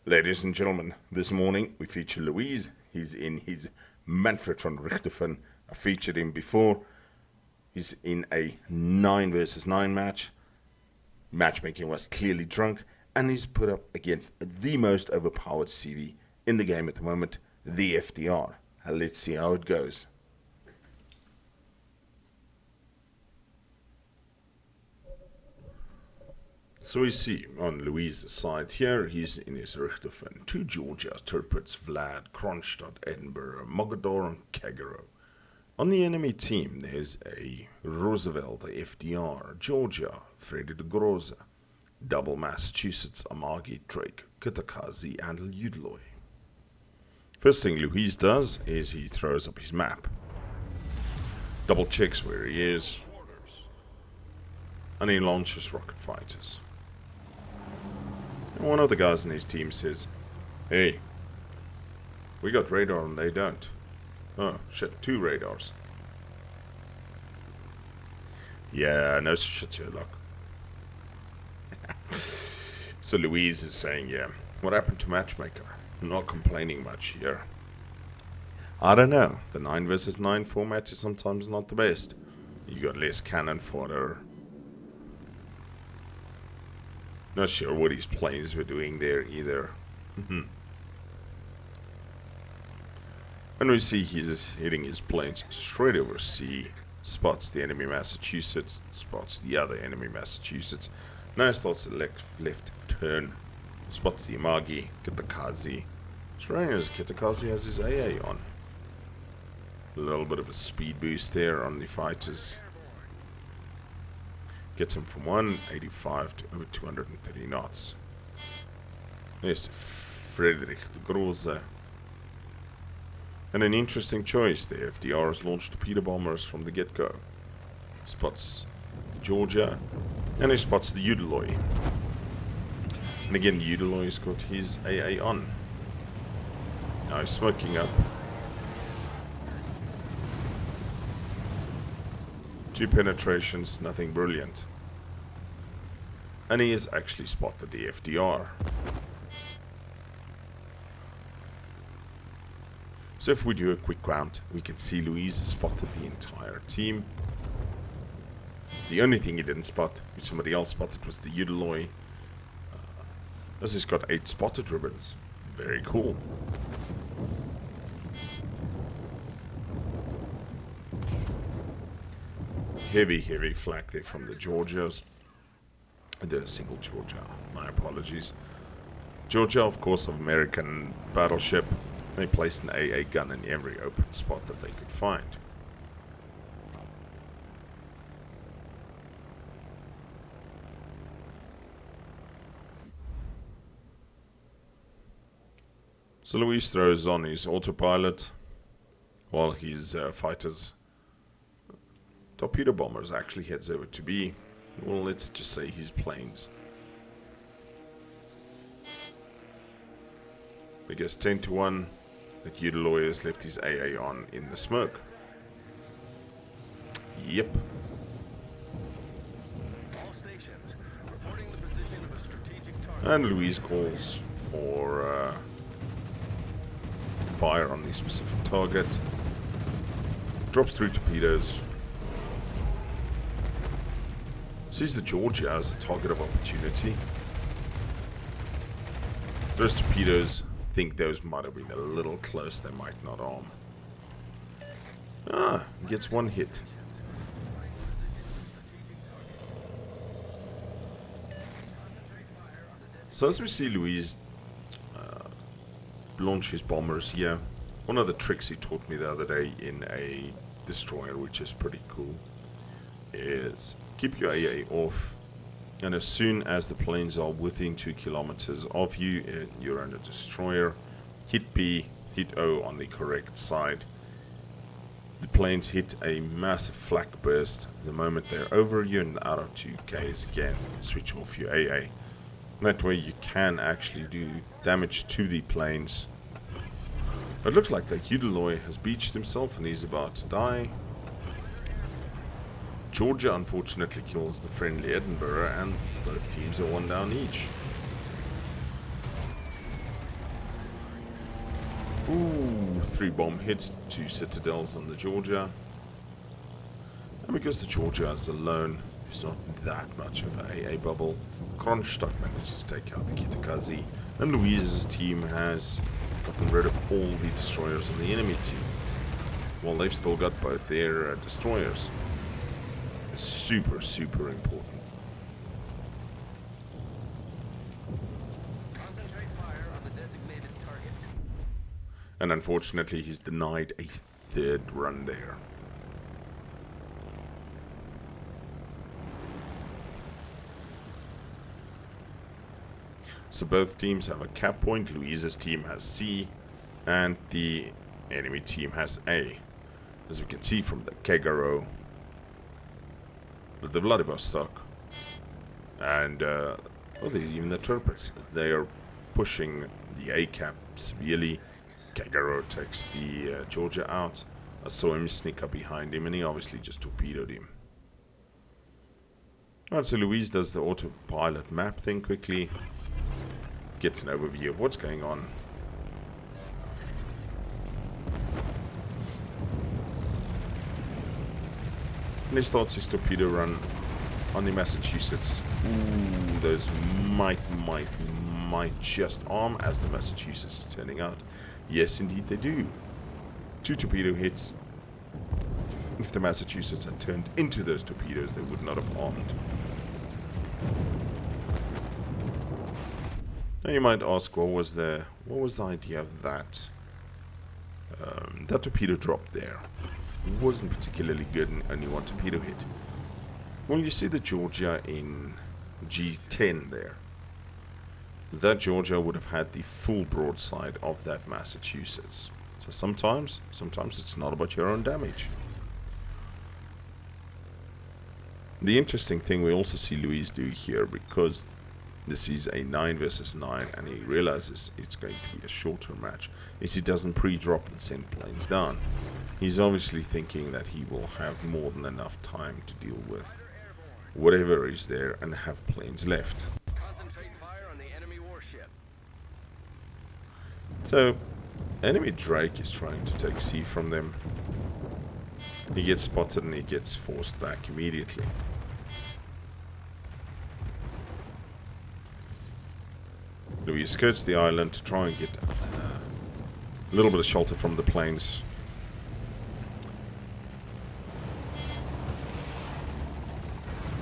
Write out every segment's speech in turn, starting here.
Ladies and gentlemen, this morning we feature Louise. He's in his Manfred von Richthofen. I featured him before. He's in a 9 versus 9 match. Matchmaking was clearly drunk, and he's put up against the most overpowered CV in the game at the moment, the FDR. Let's see how it goes. So we see on Louise's side here, he's in his Richthofen. 2 Georgia, Tirpitz, Vlad, Kronstadt, Edinburgh, Mogador, and Kagero. On the enemy team, there's a Roosevelt, FDR, Georgia, Freddy de Groza, Double Massachusetts, Amagi, Drake, Kitakazi, and Udaloy. First thing Louise does is he throws up his map. Double checks where he is, and he launches rocket fighters. And one of the guys in his team says, "Hey, we got radar and they don't." Oh, shit, 2 radars. Yeah, no shit, Sherlock. So Louise is saying, yeah, what happened to Matchmaker? Not complaining much here. I don't know. The 9 versus 9 format is sometimes not the best. You got less cannon fodder. Not sure what his planes were doing there either. And we see he's hitting his planes straight over sea. Spots the enemy Massachusetts. Spots the other enemy Massachusetts. Now starts the left turn. Spots the Amagi, Kitakazi. Strange as Kitakazi has his AA on. A little bit of a speed boost there on the fighters. Gets him from 185 to over 230 knots. There's Frederick de Groza. And an interesting choice. The FDR has launched torpedo bombers from the get-go. Spots the Georgia, and he spots the Udaloy. And again, the Udaloy's got his AA on. Now he's smoking up. 2 penetrations, nothing brilliant. And he has actually spotted the FDR. So if we do a quick count, we can see Louise has spotted the entire team. The only thing he didn't spot, which somebody else spotted, was the Udaloy. This has got 8 spotted ribbons. Very cool. Heavy flak there from the Georgias. The single Georgia. My apologies. Georgia, of course, of American battleship. They placed an AA gun in every open spot that they could find. So Luis throws on his autopilot while his fighters, torpedo bombers, actually heads over to B. Well, let's just say his planes. I guess 10-1 that Udaloy has left his AA on in the smoke. Yep. And Louise calls for fire on the specific target. Drops 3 torpedoes. Sees the Georgia as a target of opportunity. Those torpedoes, think those might have been a little close, they might not arm. Gets 1 hit. So as we see Louise launch his bombers here, one of the tricks he taught me the other day in a destroyer, which is pretty cool, is keep your AA off, and as soon as the planes are within 2 kilometers of you and you're on a destroyer, hit B, hit O on the correct side. The planes hit a massive flak burst. The moment they're over you and out of 2Ks again, switch off your AA. That way you can actually do damage to the planes. It looks like the Udaloy has beached himself and he's about to die. Georgia unfortunately kills the friendly Edinburgh, and both teams are 1 down each. Ooh, 3 bomb hits, 2 citadels on the Georgia. And because the Georgia is alone, it's not that much of a bubble. Kronstadt managed to take out the Kitakazi, and Louise's team has gotten rid of all the destroyers on the enemy team. Well, they've still got both their destroyers. Super, super important. Concentrate fire on the designated target. And unfortunately, he's denied a 3rd run there. So both teams have a cap point. Louise's team has C, and the enemy team has A. As we can see from the Kegaro, the Vladivostok, and even the Turpets, they are pushing the A cap severely. Kegaro takes the Georgia out. I saw him sneak up behind him, and he obviously just torpedoed him. Alright, so Louise does the autopilot map thing quickly. Gets an overview of what's going on. And he starts his torpedo run on the Massachusetts. Ooh, those might just arm as the Massachusetts is turning out. Yes, indeed they do. 2 torpedo hits. If the Massachusetts had turned into those torpedoes, they would not have armed. Now you might ask, what was the idea of that? That torpedo dropped there. It wasn't particularly good and only 1 torpedo hit. Well, you see the Georgia in G10 there. That Georgia would have had the full broadside of that Massachusetts. So sometimes it's not about your own damage. The interesting thing we also see Louise do here, because this is a 9 versus 9 and he realizes it's going to be a shorter match, is he doesn't pre-drop and send planes down. He's obviously thinking that he will have more than enough time to deal with whatever is there and have planes left. Concentrate fire on the enemy warship. So, enemy Drake is trying to take C from them. He gets spotted and he gets forced back immediately. Louise skirts the island to try and get a little bit of shelter from the planes.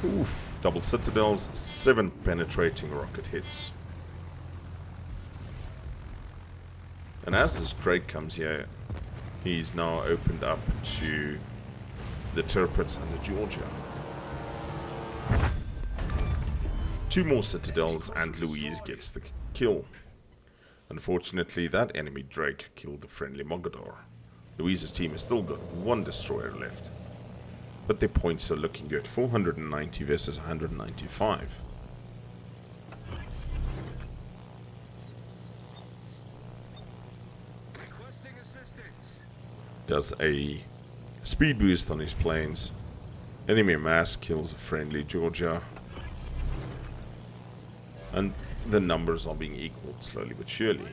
Oof, double citadels, 7 penetrating rocket hits. And as this Drake comes here, he's now opened up to the Turpets and the Georgia. 2 more citadels and Louise gets the kill. Unfortunately, that enemy Drake killed the friendly Mogador. Louise's team has still got 1 destroyer left. But their points are looking good. 490 versus 195. Requesting assistance. Does a speed boost on his planes. Enemy mass kills a friendly Georgia. And the numbers are being equaled slowly but surely.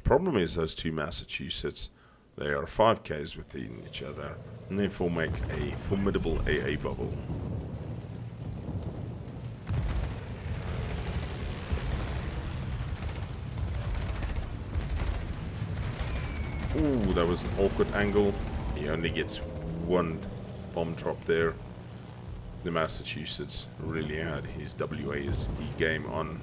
Problem is those 2 Massachusetts, they are 5Ks within each other, and therefore make a formidable AA bubble. Ooh, that was an awkward angle. He only gets 1 bomb drop there. The Massachusetts really had his WASD game on.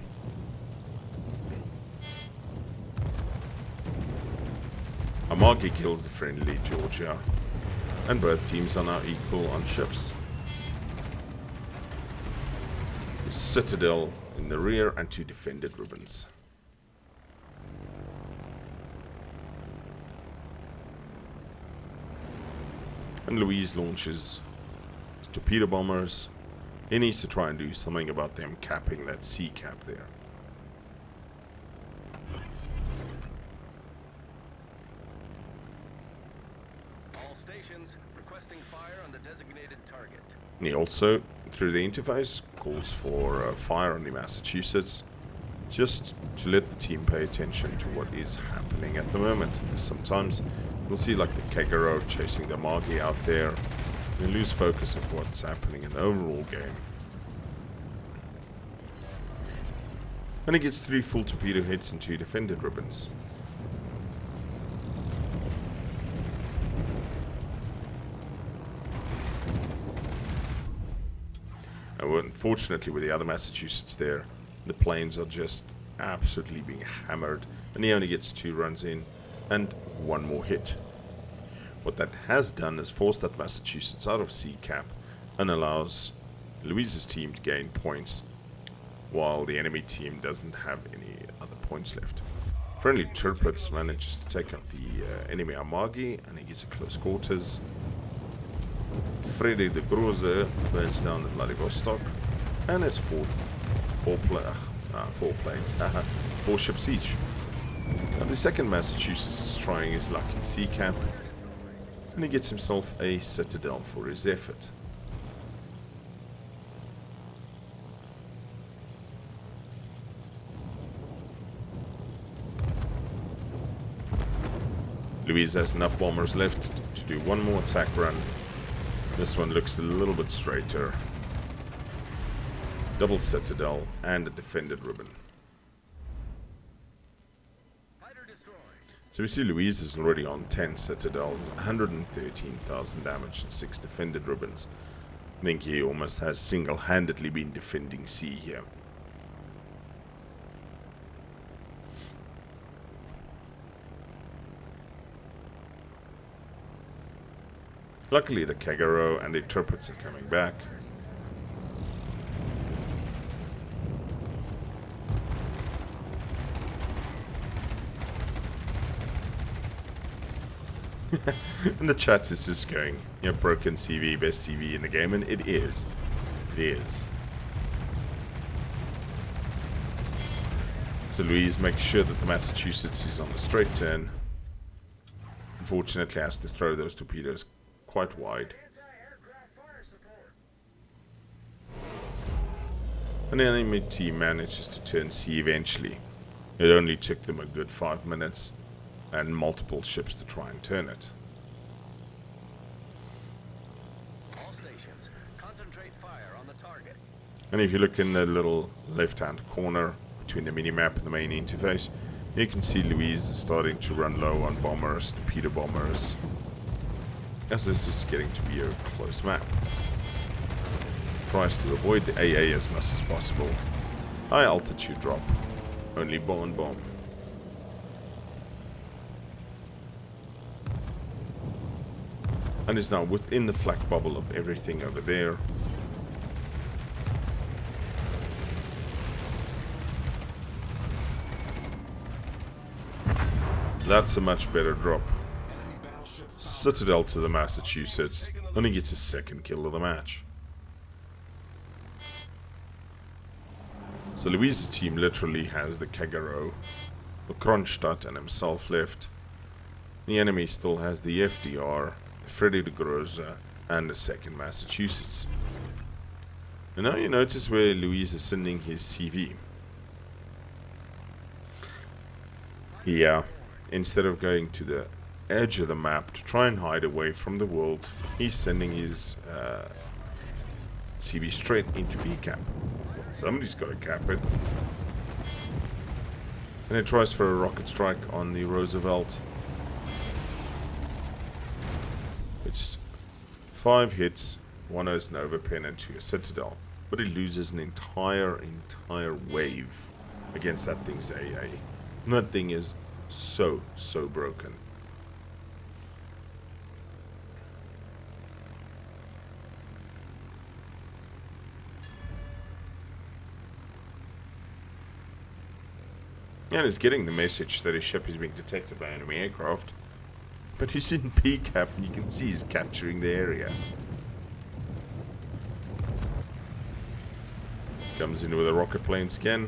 Amagi kills the friendly Georgia, and both teams are now equal on ships. Citadel in the rear and 2 defended ribbons. And Louise launches his torpedo bombers. He needs to try and do something about them capping that C cap there. All stations requesting fire on the designated target. He also, through the interface, calls for fire on the Massachusetts. just to let the team pay attention to what is happening at the moment. Sometimes you'll see like the Kegaro chasing the Magi out there. You lose focus of what's happening in the overall game. And he gets 3 full torpedo hits and 2 defended ribbons. And unfortunately with the other Massachusetts there, the planes are just absolutely being hammered, and he only gets 2 runs in and 1 more hit. What that has done is forced that Massachusetts out of C cap and allows Louise's team to gain points, while the enemy team doesn't have any other points left. Friendly Tirpitz manages to take out the enemy Amagi, and he gets a close quarters. Freddy de Groze burns down the Vladivostok, and it's 4 planes, 4 ships each. Now the second Massachusetts is trying his luck in sea cap, and he gets himself a Citadel for his effort. Louise has enough bombers left to do 1 more attack run. This one looks a little bit straighter. Double Citadel and a defended ribbon. So we see Louise is already on 10 Citadels, 113,000 damage and 6 defended ribbons. I think he almost has single-handedly been defending C here. Luckily the Kegaro and the Tirpitz are coming back. And the chat is just going, you know, broken CV, best CV in the game, and it is. It is. So Louise makes sure that the Massachusetts is on the straight turn. Unfortunately has to throw those torpedoes quite wide. And the enemy team manages to turn C eventually. It only took them a good 5 minutes and multiple ships to try and turn it. All stations, concentrate fire on the target. And if you look in the little left-hand corner between the mini-map and the main interface, you can see Louise is starting to run low on bombers, torpedo bombers, as this is getting to be a close map. Tries to avoid the AA as much as possible. High altitude drop, only bomb and bomb. And is now within the flak bubble of everything over there. That's a much better drop. Citadel to the Massachusetts, only gets his 2nd kill of the match. So Louise's team literally has the Kegaro, the Kronstadt and himself left. The enemy still has the FDR, the Freddy de Groze, and the 2nd Massachusetts. And now you notice where Louise is sending his CV. Yeah, instead of going to the edge of the map to try and hide away from the world, he's sending his CV straight into B cap. Somebody's got to cap it. And it tries for a rocket strike on the Roosevelt. It's 5 hits, 1 as Nova Pen and 2 as Citadel. But it loses an entire wave against that thing's AA. And that thing is so broken. And he's getting the message that his ship is being detected by enemy aircraft. But he's in P-cap and you can see he's capturing the area. Comes in with the rocket planes again.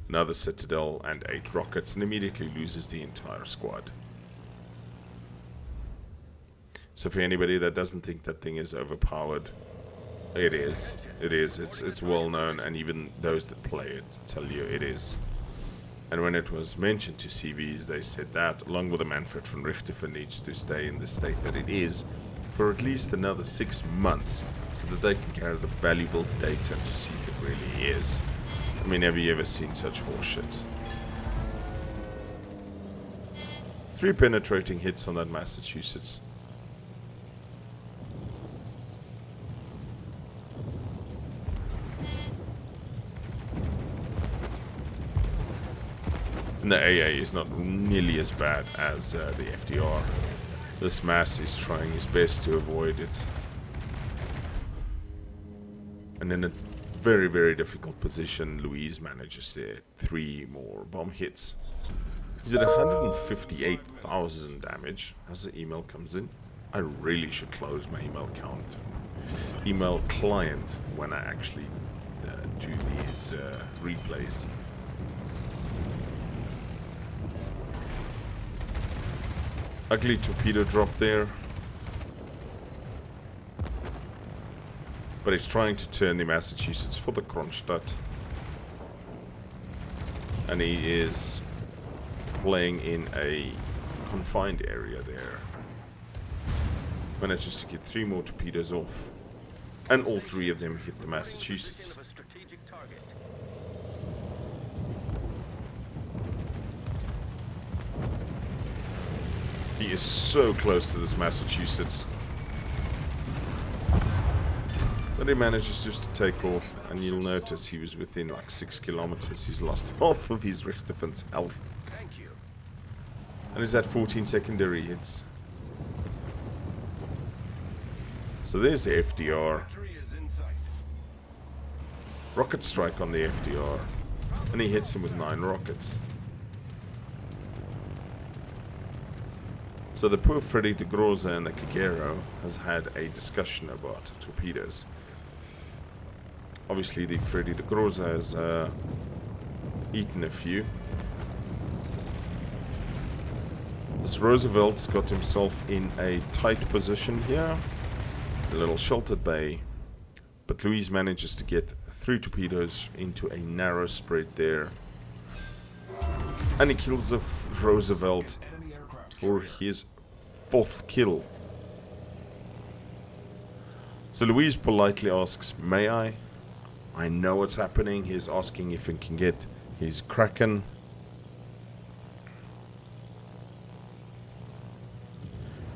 Another Citadel and 8 rockets, and immediately loses the entire squad. So for anybody that doesn't think that thing is overpowered, It is. It is. It's well known, and even those that play it tell you it is. And when it was mentioned to CVs, they said that, along with the Manfred von Richthofen needs to stay in the state that it is for at least another 6 months, so that they can gather the valuable data to see if it really is. I mean, have you ever seen such horseshit? 3 penetrating hits on that Massachusetts. And the AA is not nearly as bad as the FDR. This Mass is trying his best to avoid it. And in a very, very difficult position, Louise manages to 3 more bomb hits. He's at 158,000 damage as the email comes in. I really should close my email client when I actually do these replays. Ugly torpedo drop there. But he's trying to turn the Massachusetts for the Kronstadt. And he is playing in a confined area there. Manages to get 3 more torpedoes off. And all 3 of them hit the Massachusetts. He is so close to this Massachusetts. But he manages just to take off, and you'll notice he was within like 6 kilometers. He's lost half of his Richthofen's health. Thank you. And he's at 14 secondary hits. So there's the FDR. Rocket strike on the FDR. And he hits him with 9 rockets. So the poor Freddy de Groza and the Kagero has had a discussion about torpedoes. Obviously the Freddy de Groza has eaten a few. This Roosevelt's got himself in a tight position here. A little sheltered bay. But Louise manages to get 3 torpedoes into a narrow spread there. And he kills the Roosevelt for his 4th kill. So Louise politely asks, "May I? I know what's happening." He's asking if he can get his Kraken.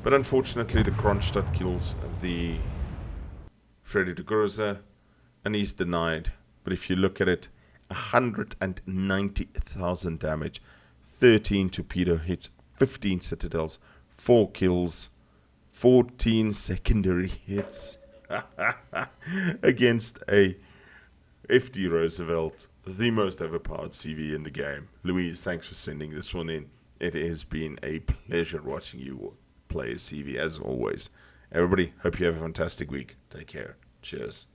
But unfortunately the Kronstadt kills the Freddy de Groza, and he's denied. But if you look at it, 190,000 damage, 13 torpedo hits, 15 citadels, 4 kills, 14 secondary hits against a FD Roosevelt, the most overpowered CV in the game. Louise, thanks for sending this one in. It has been a pleasure watching you play a CV as always. Everybody, hope you have a fantastic week. Take care. Cheers.